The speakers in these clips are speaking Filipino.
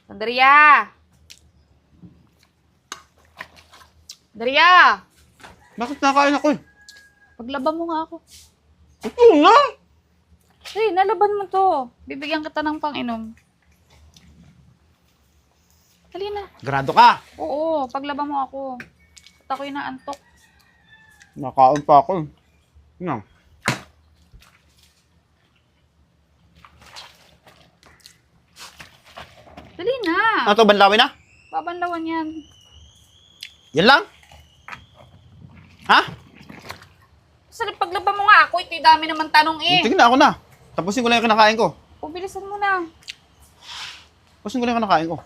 Daria! Daria! Bakit nakain ako eh? Paglaba mo nga ako. Ito na! Nalaban mo to. Bibigyan kita ng pang-inom. Dali na. Grado ka! Oo, paglaba mo ako. At ako'y naantok. Nakaon pa ako eh. Ano? Dali na. Ano to, banlawin na? Babanlawan yan. Yan lang? Ha? Sarap paglaba mo nga ako. Ito'y dami naman tanong eh. Tingin na ako na. Tapusin ko lang yung kinakain ko. O, bilisan mo na. Tapusin ko lang yung kinakain ko.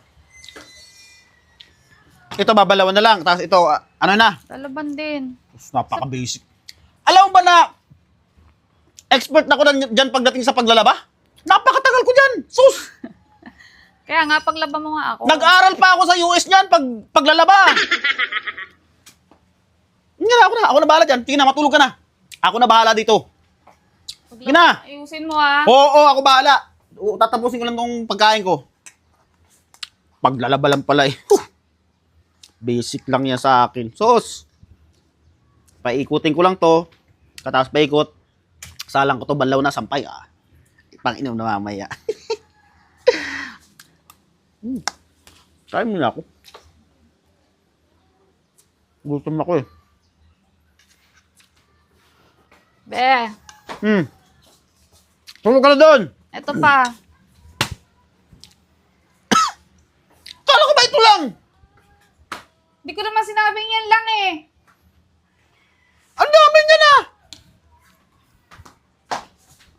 Ito, babalawan na lang. Tapos ito, ano na? Lalaban din. Napaka-basic. Alam mo ba na expert na ako dyan pagdating sa paglalaba? Napakatagal ko dyan. Sus! Kaya nga, paglaba mo nga ako. Nag-aral pa ako sa US niyan paglalaba. Hindi na, ako na bahala dyan. Tingin na, matulog ka na. Ako na bahala dito. Sige na. Ayusin mo ah. Oo, ako bahala. Tatapusin ko lang tong pagkain ko. Paglalaba lang pala eh. Basic lang yan sa akin. Sus! Paikutin ko lang to. Katapos paikot. Salang ko to, banlaw na, sampay. Pang-inom na mamaya. Kain mo na ako. Gutom ako eh. Be, Tulog ka na doon! eto pa. Kala ko ba ito lang? Hindi ko naman sinabing yan lang eh. Ang dami niya na!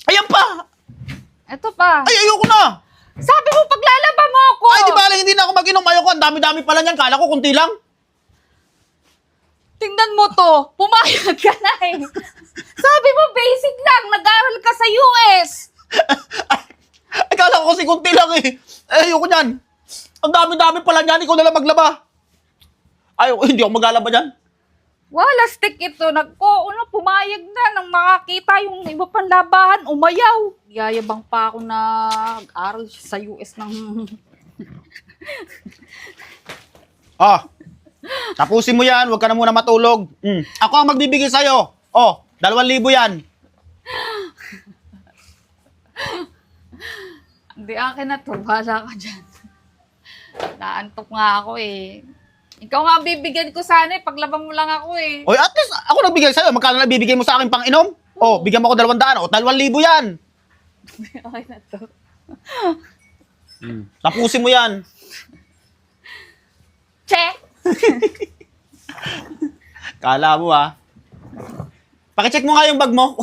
Ayan pa! Eto pa. Ay, ayoko na! Sabi mo paglalaba mo ako. Ay, di ba, hindi na ako mag-inom. Ayoko, ang dami-dami pala niyan. Kala ko kunti lang. Tingnan mo to. Pumayag ka na eh. Sabi mo basic lang. Nag-aral ka sa US. Ay, kala ko kasi kunti lang eh. Ay, ayoko niyan. Ang dami-dami pala niyan. Ikaw na lang maglaba. Ayoko, hindi ako maglalaba niyan. Wala stick ito. Pumayag na nang makakita yung iba pang labahan. Umayaw. Yayabang pa ako na nag-aral siya sa US ng... Tapusin mo yan. Huwag ka na muna matulog. Ako ang magbibigay sa'yo. 2,000 yan. Hindi akin na to. Bahala ka dyan. Naantok nga ako eh. Ikaw nga bibigyan ko sana eh. Paglaban mo lang ako eh. Oy, at least ako nagbigay sa'yo. Magkano na bibigay mo sa akin pang inom? Bigyan mo ako 200. 2,000 yan. Okay na to. Tapusin mo yan. Check! Kala mo Pakicheck mo nga yung bag mo.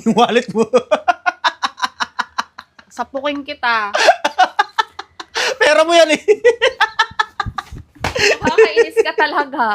Yung wallet mo. Sapukin kita. Pera mo yan eh. Makakainis ka talaga.